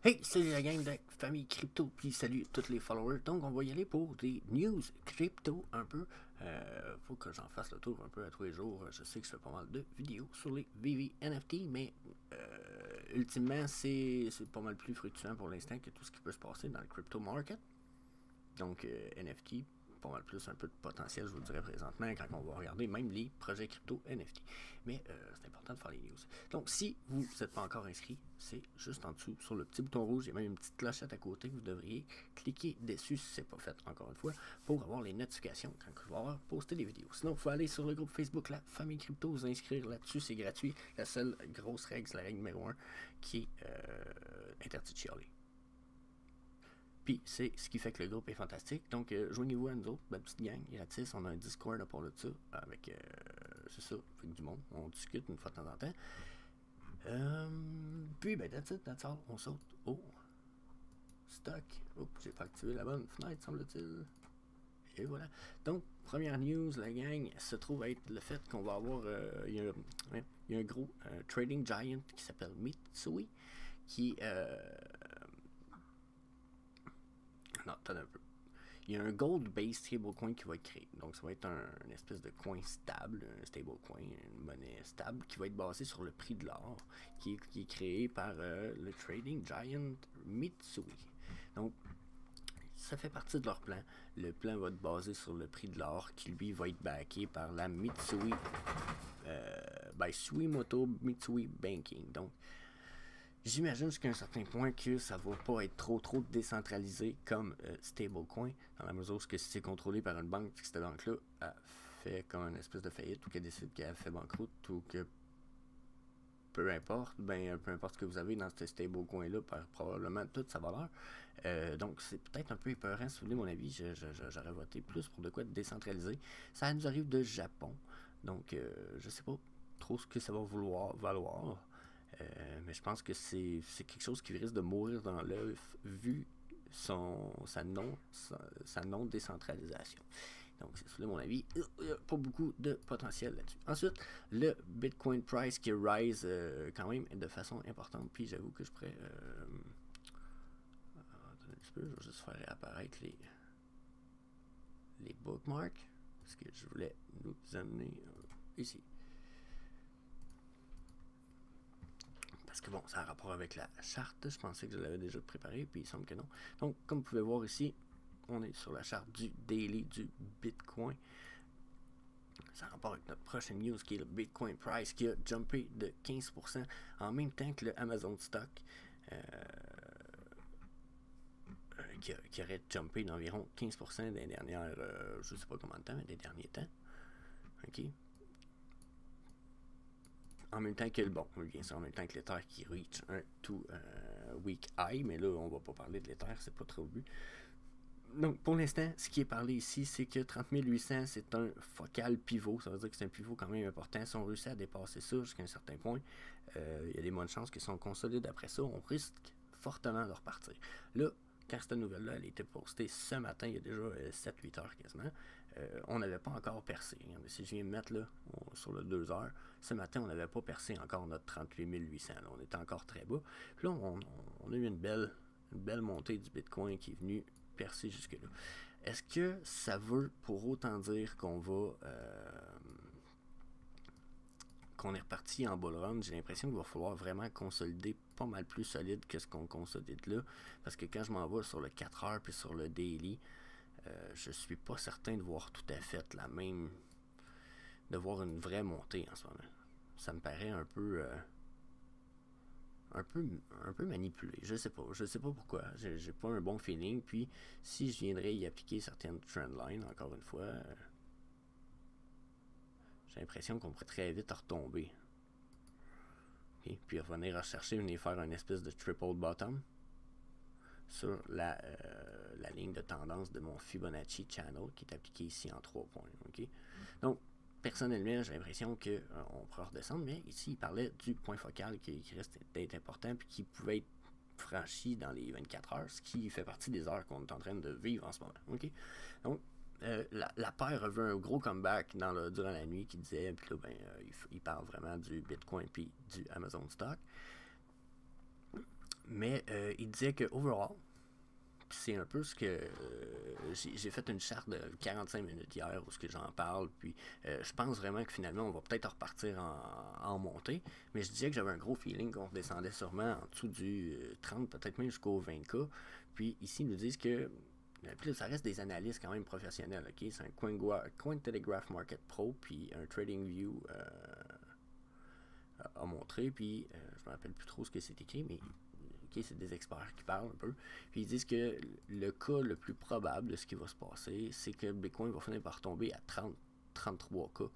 Hey, salut la gang de Famille Crypto, puis salut tous les followers. Donc, on va y aller pour des news crypto un peu. Faut que j'en fasse le tour un peu à tous les jours. Je sais que je fais pas mal de vidéos sur les VV NFT, mais ultimement, c'est pas mal plus fructueux pour l'instant que tout ce qui peut se passer dans le crypto market. Donc, NFT, pas mal plus un peu de potentiel, je vous dirais présentement, quand on va regarder même les projets crypto NFT. Mais c'est important de faire les news. Donc, si vous n'êtes pas encore inscrit, c'est juste en dessous, sur le petit bouton rouge, il y a même une petite clochette à côté que vous devriez cliquer dessus si ce n'est pas fait, encore une fois, pour avoir les notifications quand je vais avoir posté des vidéos. Sinon, il faut aller sur le groupe Facebook, la Famille Crypto, vous inscrire là-dessus, c'est gratuit. La seule grosse règle, c'est la règle numéro 1, qui est interdit de chialer. Puis c'est ce qui fait que le groupe est fantastique. Donc joignez-vous à nous autres, ma petite gang, gratis. On a un Discord à part de ça, avec c'est ça, avec du monde. On discute une fois de temps en temps. Puis ben that's it, that's all. On saute au stock. Oups, j'ai pas activé la bonne fenêtre, semble-t-il. Et voilà. Donc, première news, la gang, se trouve être le fait qu'on va avoir. Il y a un gros trading giant qui s'appelle Mitsui qui non, attends un peu. Il y a un gold-based stablecoin qui va être créé. Donc, ça va être une espèce de coin stable, un stablecoin, une monnaie stable qui va être basée sur le prix de l'or, qui est créé par le trading giant Mitsui. Donc, ça fait partie de leur plan. Le plan va être basé sur le prix de l'or, qui lui va être backé par la Mitsui, by Suimoto Mitsui Banking. Donc, j'imagine jusqu'à un certain point que ça va pas être trop décentralisé comme stablecoin, dans la mesure où si c'est contrôlé par une banque, que cette banque-là a fait comme une espèce de faillite, ou qu'elle décide qu'elle a fait banqueroute, ou que peu importe, peu importe ce que vous avez dans ce stablecoin-là, perd probablement toute sa valeur. Donc c'est peut-être un peu épeurant, si vous voulez mon avis, j'aurais voté plus pour de quoi de décentralisé. Ça nous arrive de Japon, donc je sais pas trop ce que ça va valoir. Mais je pense que c'est quelque chose qui risque de mourir dans l'œuf vu sa non-décentralisation. Donc, c'est mon avis. Il n'y a pas beaucoup de potentiel là-dessus. Ensuite, le Bitcoin price qui rise quand même de façon importante. Puis j'avoue que je pourrais. Attendez un petit peu, je vais juste faire apparaître les bookmarks. Parce que je voulais nous amener ici. Parce que bon, ça a rapport avec la charte. Je pensais que je l'avais déjà préparé, puis il semble que non. Donc, comme vous pouvez voir ici, on est sur la charte du daily du Bitcoin. Ça a rapport avec notre prochaine news qui est le Bitcoin price qui a jumpé de 15% en même temps que le Amazon Stock qui aurait jumpé d'environ 15% des dernières, je ne sais pas combien de temps, mais des derniers temps. OK? En même temps que le bon, bien sûr, en même temps que l'Ether qui reach un tout week high, mais là, on va pas parler de l'Ether, c'est pas trop le but. Donc, pour l'instant, ce qui est parlé ici, c'est que 30 800, c'est un focal pivot. Ça veut dire que c'est un pivot quand même important. Si on réussit à dépasser ça jusqu'à un certain point, il y a des bonnes chances que si on consolide après ça, on risque fortement de repartir. Là, quand cette nouvelle-là elle a été postée ce matin, il y a déjà 7-8 heures quasiment, on n'avait pas encore percé. Regardez, si je viens de mettre là, sur le 2 heures, ce matin, on n'avait pas percé encore notre 38 800. Là, on était encore très bas. Puis là, on a eu une belle montée du Bitcoin qui est venue percer jusque-là. Est-ce que ça veut pour autant dire qu'on va qu'on est reparti en bull run? J'ai l'impression qu'il va falloir vraiment consolider pas mal plus solide que ce qu'on consolide là, parce que quand je m'en vais sur le 4 heures puis sur le daily, je suis pas certain de voir tout à fait la même, de voir une vraie montée en ce moment. Ça me paraît un peu manipulé. Je sais pas pourquoi. J'ai pas un bon feeling. Puis, si je viendrais y appliquer certaines trendlines, encore une fois, j'ai l'impression qu'on pourrait très vite retomber. Okay? Puis revenir rechercher, venir faire une espèce de triple bottom sur la ligne de tendance de mon Fibonacci Channel qui est appliqué ici en 3 points. Okay? Donc, personnellement, j'ai l'impression qu'on pourrait redescendre, mais ici, il parlait du point focal qui reste d'être important puis qui pouvait être franchi dans les 24 heures, ce qui fait partie des heures qu'on est en train de vivre en ce moment. Okay? Donc, la paire a vu un gros comeback durant la nuit qui disait, puis là, il parle vraiment du Bitcoin puis du Amazon Stock. Mais il disait que overall, c'est un peu ce que j'ai fait une charte de 45 minutes hier où ce que j'en parle, puis je pense vraiment que finalement on va peut-être repartir en montée, mais je disais que j'avais un gros feeling qu'on descendait sûrement en dessous du 30, peut-être même jusqu'au 20K, puis ici ils nous disent que puis là, ça reste des analystes quand même professionnels, ok? C'est un Cointelegraph Market Pro, puis un TradingView a montré, puis je me rappelle plus trop ce que c'est écrit, mais okay, c'est des experts qui parlent un peu. Puis ils disent que le cas le plus probable de ce qui va se passer, c'est que Bitcoin va finir par tomber à 33K.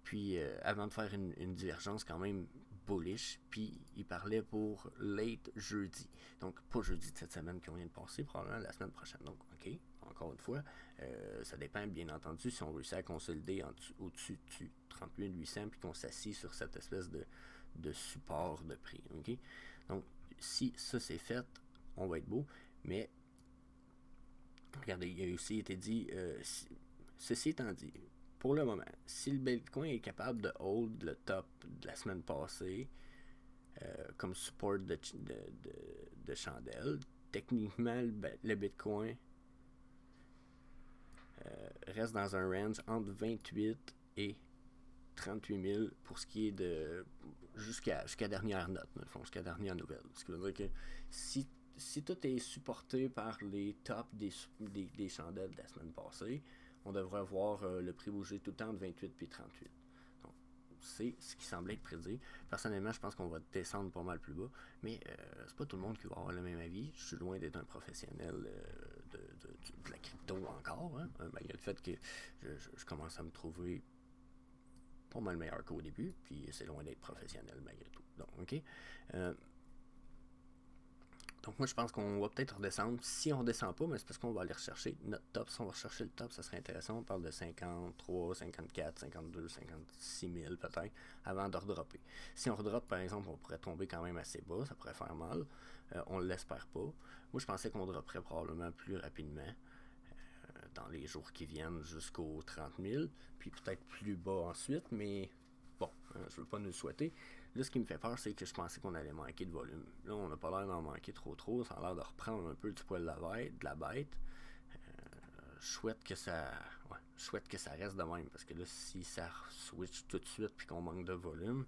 Puis avant de faire une divergence quand même bullish, puis il parlait pour late jeudi. Donc pas jeudi de cette semaine qui vient de passer, probablement la semaine prochaine. Donc ok, encore une fois, ça dépend bien entendu si on réussit à consolider au-dessus du 38 800 puis qu'on s'assied sur cette espèce de support de prix. Ok, donc si ça c'est fait, on va être beau, mais regardez, il a aussi été dit, ceci étant dit, pour le moment, si le Bitcoin est capable de hold le top de la semaine passée comme support de chandelle, techniquement, le Bitcoin reste dans un range entre 28 et 38 000 pour ce qui est de jusqu'à dernière note, dans le fond, jusqu'à dernière nouvelle. Ce qui veut dire que si tout est supporté par les tops des chandelles de la semaine passée, on devrait voir le prix bouger tout le temps de 28 et 38. Donc, c'est ce qui semblait être prédit. Personnellement, je pense qu'on va descendre pas mal plus bas, mais c'est pas tout le monde qui va avoir le même avis. Je suis loin d'être un professionnel de la crypto encore, hein, malgré le fait que je commence à me trouver pas mal meilleur qu'au début, puis c'est loin d'être professionnel malgré tout. Donc, ok. Donc moi je pense qu'on va peut-être redescendre. Si on redescend pas, mais c'est parce qu'on va aller rechercher notre top. Si on va rechercher le top, ça serait intéressant. On parle de 53, 54, 52, 56 000 peut-être, avant de redropper. Si on redroppe par exemple, on pourrait tomber quand même assez bas, ça pourrait faire mal. On ne l'espère pas. Moi je pensais qu'on dropperait probablement plus rapidement dans les jours qui viennent jusqu'aux 30 000, puis peut-être plus bas ensuite, mais bon, je veux pas nous le souhaiter. Là, ce qui me fait peur, c'est que je pensais qu'on allait manquer de volume. Là, on n'a pas l'air d'en manquer trop. Ça a l'air de reprendre un peu du poil de la bête. Je souhaite que ça reste de même, parce que là, si ça switch tout de suite puis qu'on manque de volume,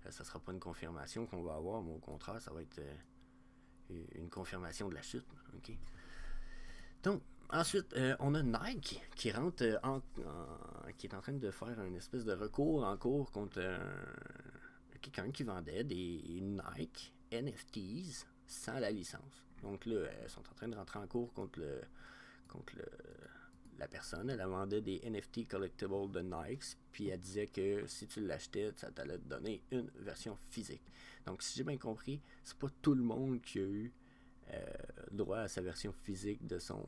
ça sera pas une confirmation qu'on va avoir, mais au contraire, ça va être une confirmation de la chute. Okay? Donc, ensuite, on a Nike qui rentre qui est en train de faire une espèce de recours en cours contre quelqu'un qui vendait des Nike NFTs sans la licence. Donc là, ils sont en train de rentrer en cours contre la personne. Elle vendait des NFT collectibles de Nike, puis elle disait que si tu l'achetais, ça t'allait te donner une version physique. Donc, si j'ai bien compris, c'est pas tout le monde qui a eu droit à sa version physique de son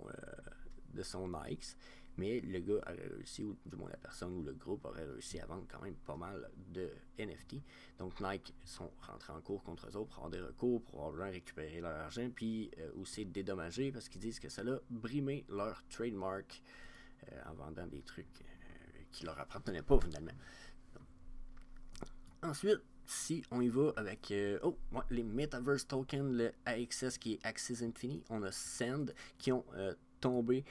Nike, mais le gars aurait réussi, ou du moins la personne ou le groupe aurait réussi à vendre quand même pas mal de NFT. Donc Nike sont rentrés en cours contre eux autres pour avoir des recours, pour probablement récupérer leur argent, puis aussi dédommager parce qu'ils disent que ça a brimé leur trademark en vendant des trucs qui leur appartenaient pas finalement. Donc, ensuite, si on y va avec les Metaverse Tokens, le AXS qui est Axis Infinity, on a Send qui ont tombé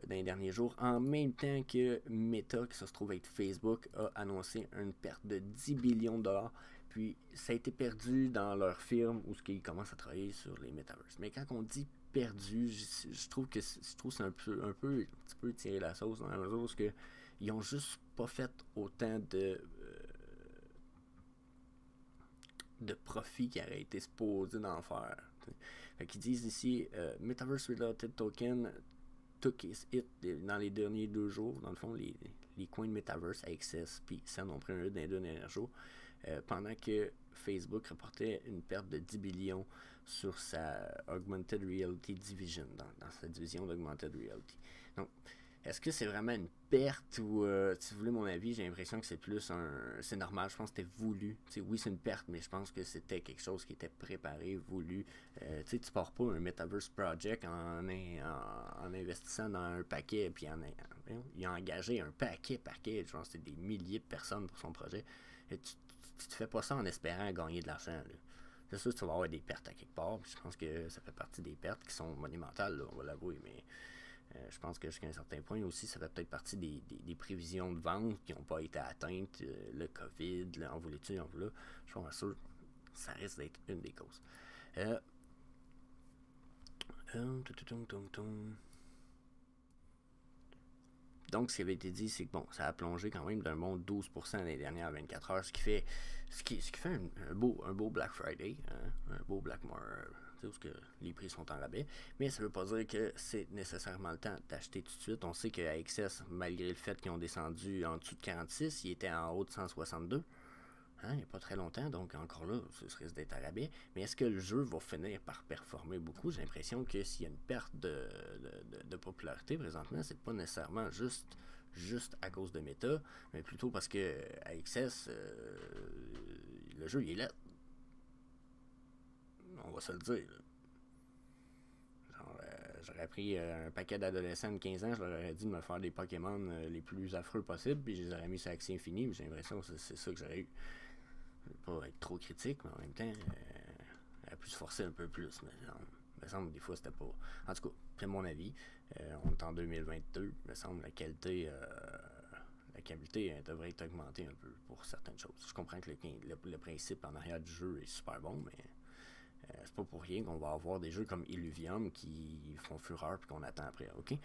dans les derniers jours, en même temps que Meta, qui se trouve être Facebook, a annoncé une perte de 10 billions de dollars. Puis ça a été perdu dans leur firme où ils commencent à travailler sur les Metaverse. Mais quand on dit perdu, je trouve que c'est un petit peu tirer la sauce dans la mesure où ils ont juste pas fait autant de profit qui aurait été supposé d'en faire. Fait qu'ils disent ici Metaverse Related Token took hit dans les derniers 2 jours. Dans le fond, les coins de Metaverse, AXS puis Send ont pris un hit dans les 2 derniers jours. Pendant que Facebook reportait une perte de 10 billions sur sa Augmented Reality Division, dans sa division d'Augmented Reality. Donc, est-ce que c'est vraiment une perte ou, si vous voulez mon avis, j'ai l'impression que c'est plus c'est normal, je pense que c'était voulu. T'sais, oui, c'est une perte, mais je pense que c'était quelque chose qui était préparé, voulu. Tu pars pas un Metaverse Project en investissant dans un paquet, puis il a engagé un paquet, je pense que c'était des milliers de personnes pour son projet. Et tu te fais pas ça en espérant gagner de l'argent. Là. C'est sûr que tu vas avoir des pertes à quelque part, puis je pense que ça fait partie des pertes qui sont monumentales, là, on va l'avouer, mais je pense que jusqu'à un certain point aussi, ça fait peut-être partie des prévisions de vente qui n'ont pas été atteintes, le COVID, en voulait-tu, en voulait. Je suis pas sûr que ça risque d'être une des causes. Donc, ce qui avait été dit, c'est que bon, ça a plongé quand même d'un bon 12% les dernières 24 heures, ce qui fait un beau Black Friday, hein, un beau Black parce que les prix sont en rabais. Mais ça ne veut pas dire que c'est nécessairement le temps d'acheter tout de suite. On sait qu'à Access, malgré le fait qu'ils ont descendu en dessous de 46, ils étaient en haut de 162. Hein, il n'y a pas très longtemps, donc encore là, ce risque d'être à rabais. Mais est-ce que le jeu va finir par performer beaucoup? J'ai l'impression que s'il y a une perte de popularité présentement, c'est pas nécessairement juste à cause de méta, mais plutôt parce que à Access, le jeu il est là. On va se le dire. Genre, j'aurais pris un paquet d'adolescents de 15 ans, je leur aurais dit de me faire des Pokémon les plus affreux possibles, puis je les aurais mis sur accès infini, j'ai l'impression que c'est ça que j'aurais eu. Je ne veux pas être trop critique, mais en même temps, elle a pu se forcer un peu plus. Mais il me semble que des fois, c'était pas. En tout cas, c'est mon avis. On est en 2022. Il me semble que la qualité devrait être augmentée un peu pour certaines choses. Je comprends que le principe en arrière du jeu est super bon, mais c'est pas pour rien qu'on va avoir des jeux comme Illuvium qui font fureur et qu'on attend après. OK?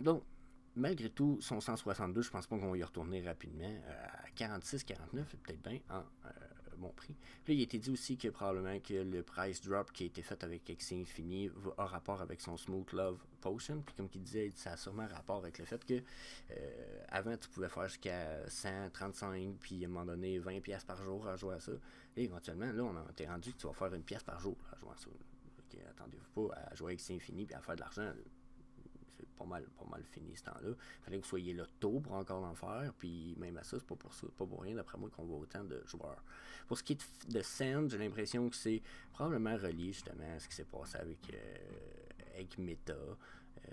Donc, malgré tout, son 162, je pense pas qu'on va y retourner rapidement. À 46-49, c'est peut-être bien en bon prix. Puis là, il a été dit aussi que probablement que le price drop qui a été fait avec Axie Infini a rapport avec son Smooth Love Potion. Puis comme il disait, ça a sûrement rapport avec le fait que avant, tu pouvais faire jusqu'à 135, puis à un moment donné, 20$ par jour à jouer à ça. Et éventuellement, là, on t'est rendu que tu vas faire une pièce par jour à jouer à ça. Donc, attendez-vous pas à jouer avec Axie Infini et à faire de l'argent. C'est pas mal fini ce temps-là. Il fallait que vous soyez là tôt pour encore en faire, puis même à ça, c'est pas pour rien, d'après moi, qu'on voit autant de joueurs. Pour ce qui est de Sand, j'ai l'impression que c'est probablement relié justement à ce qui s'est passé avec Meta,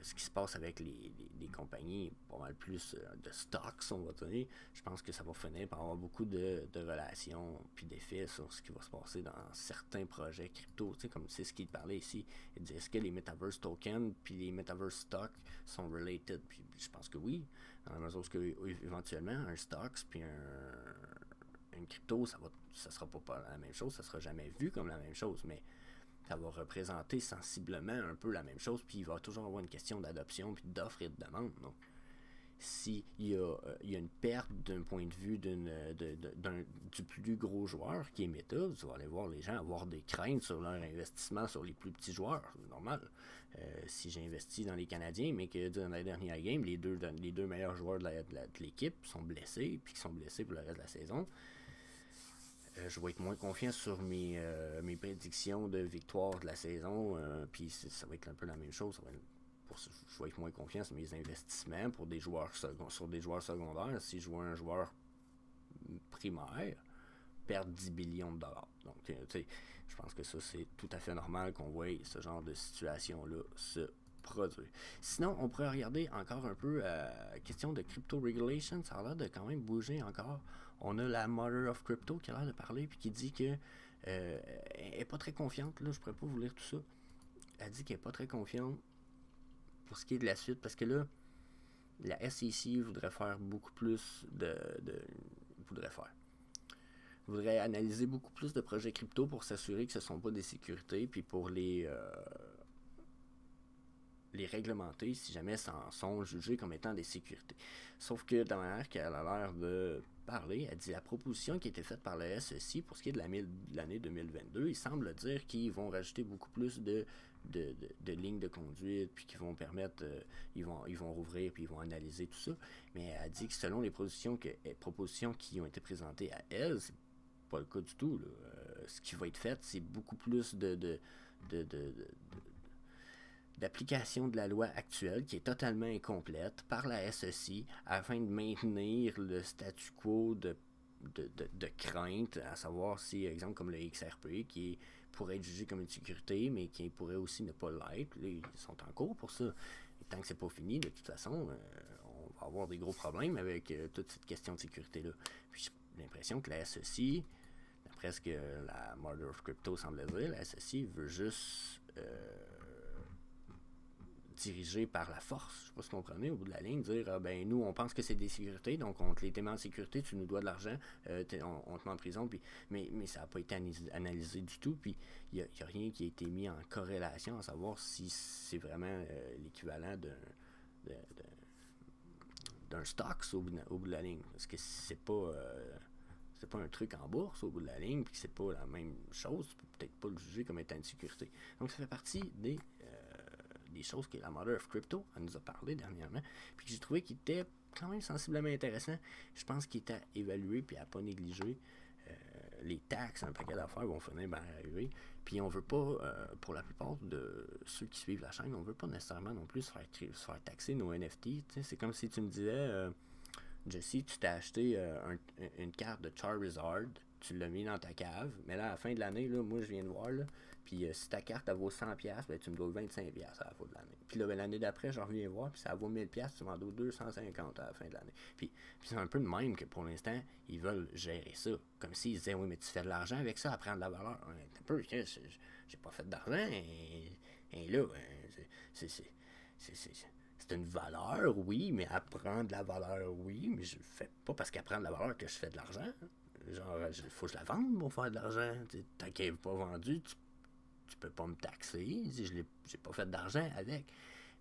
ce qui se passe avec les compagnies, pas mal plus de stocks, on va dire. Je pense que ça va finir par avoir beaucoup de relations puis d'effets sur ce qui va se passer dans certains projets crypto. Tu sais, comme c'est ce qu'il parlait ici. Il dit, est-ce que les Metaverse tokens puis les Metaverse stocks sont related? Puis je pense que oui, dans la mesure où éventuellement un stocks puis une crypto, ça sera pas la même chose, ça sera jamais vu comme la même chose, mais ça va représenter sensiblement un peu la même chose, puis il va toujours avoir une question d'adoption, puis d'offre et de demande. Donc, s'il y a une perte d'un point de vue du plus gros joueur qui est Meta, tu vas aller voir les gens avoir des craintes sur leur investissement sur les plus petits joueurs, c'est normal. Si j'investis dans les Canadiens, mais que dans la dernière game, les deux meilleurs joueurs de l'équipe sont blessés, puis qui sont blessés pour le reste de la saison, je vais être moins confiant sur mes prédictions de victoire de la saison. Puis ça va être un peu la même chose. Je vais être moins confiant sur mes investissements sur des joueurs secondaires. Si je vois un joueur primaire perdre 10 billions de dollars. Donc, tu sais, je pense que ça, c'est tout à fait normal qu'on voie ce genre de situation-là se produire. Sinon, on pourrait regarder encore un peu la question de crypto regulation. Ça a l'air de quand même bouger encore. On a la Mother of Crypto qui a l'air de parler puis qui dit que elle n'est pas très confiante. Là, je pourrais pas vous lire tout ça. Elle dit qu'elle n'est pas très confiante pour ce qui est de la suite parce que là, la SEC voudrait faire beaucoup plus voudrait analyser beaucoup plus de projets crypto pour s'assurer que ce ne sont pas des sécurités puis pour les réglementer si jamais s'en sont jugés comme étant des sécurités. Sauf que de la manière qu'elle a l'air de parler, elle dit la proposition qui a été faite par le SEC pour ce qui est de l'année 2022, il semble dire qu'ils vont rajouter beaucoup plus de lignes de conduite, puis qu'ils vont permettre, ils vont rouvrir, puis ils vont analyser tout ça. Mais elle dit que selon les propositions qui ont été présentées à elle, c'est pas le cas du tout. Là. Ce qui va être fait, c'est beaucoup plus d'application de la loi actuelle qui est totalement incomplète par la SEC afin de maintenir le statu quo de crainte, à savoir si, exemple, comme le XRP qui pourrait être jugé comme une sécurité, mais qui pourrait aussi ne pas l'être. Là, ils sont en cours pour ça. Et tant que c'est pas fini, de toute façon, on va avoir des gros problèmes avec toute cette question de sécurité-là. Puis j'ai l'impression que la SEC, d'après ce que la Mother of Crypto semblait dire, la SEC veut juste diriger par la force, je sais pas si vous comprenez, au bout de la ligne, dire ben nous on pense que c'est des sécurités, donc on te les met en sécurité, tu nous dois de l'argent, on te met en prison, puis, mais ça n'a pas été analysé du tout, puis il n'y a rien qui a été mis en corrélation à savoir si c'est vraiment l'équivalent d'un stocks au bout de la ligne, parce que c'est pas un truc en bourse au bout de la ligne, puis que c'est pas la même chose, tu peux peut-être pas le juger comme étant une sécurité. Donc ça fait partie des choses que la Mother of Crypto elle nous a parlé dernièrement, puis que j'ai trouvé qu'il était quand même sensiblement intéressant. Je pense qu'il était à évaluer puis à pas négliger. Les taxes, un paquet d'affaires vont finir par arriver. Puis on veut pas, pour la plupart de ceux qui suivent la chaîne, on veut pas nécessairement non plus se faire taxer nos NFT. C'est comme si tu me disais, Jesse, tu t'as acheté une carte de Charizard, tu l'as mis dans ta cave, mais là, à la fin de l'année, là, moi, je viens de voir, là, puis si ta carte, elle vaut 100$, ben, tu me dois 25$ à la fin de l'année. Puis là, ben, l'année d'après, je reviens voir, puis ça vaut 1000$, tu m'en dois 250$ à la fin de l'année. Puis c'est un peu de même que pour l'instant, ils veulent gérer ça. Comme s'ils disaient, oui, mais tu fais de l'argent avec ça, à prendre de la valeur. Un peu, j'ai pas fait d'argent, et là, c'est une valeur, oui, mais elle prend de la valeur, oui, mais je fais pas parce qu'elle prend de la valeur que je fais de l'argent. Genre, faut que je la vende pour faire de l'argent. Tant qu'elle n'est pas vendue, tu peux pas me taxer si j'ai pas fait d'argent avec.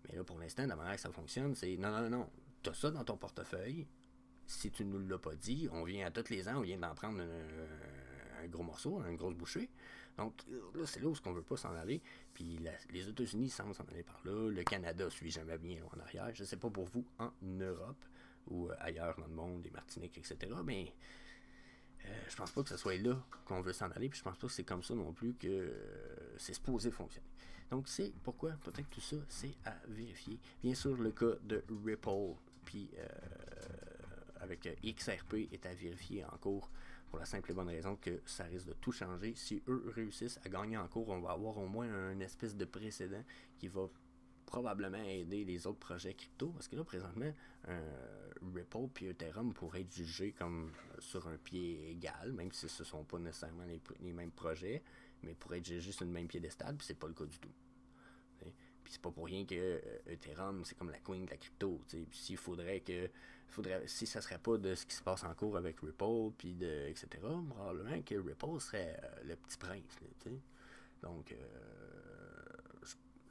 Mais là, pour l'instant, la manière que ça fonctionne, c'est non, t'as ça dans ton portefeuille. Si tu nous l'as pas dit, on vient à tous les ans, on vient d'en prendre un gros morceau, une grosse bouchée. Donc là, c'est là où on veut pas s'en aller. Puis les États-Unis semblent s'en aller par là. Le Canada suit jamais bien en arrière. Je sais pas pour vous en Europe ou ailleurs dans le monde, les Martiniques, etc. Mais je pense pas que ce soit là qu'on veut s'en aller, puis je pense pas que c'est comme ça non plus que c'est supposé fonctionner. Donc c'est pourquoi peut-être tout ça, c'est à vérifier. Bien sûr, le cas de Ripple, puis avec XRP est à vérifier en cours, pour la simple et bonne raison que ça risque de tout changer. Si eux réussissent à gagner en cours, on va avoir au moins un espèce de précédent qui va probablement aider les autres projets crypto, parce que là, présentement, Ripple et Ethereum pourraient être jugés comme sur un pied égal, même si ce ne sont pas nécessairement les mêmes projets, mais pourraient être jugés sur le même piédestal, puis c'est pas le cas du tout. Puis c'est pas pour rien que Ethereum, c'est comme la queen de la crypto. Puis s'il si ça serait pas de ce qui se passe en cours avec Ripple, puis etc., probablement que Ripple serait le petit prince. Là, donc,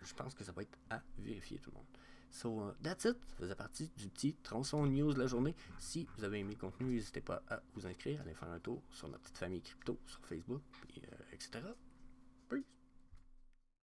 je pense que ça va être à vérifier tout le monde. So, that's it. Ça faisait partie du petit tronçon news de la journée. Si vous avez aimé le contenu, n'hésitez pas à vous inscrire, aller faire un tour sur notre petite famille crypto sur Facebook, et, etc. Peace.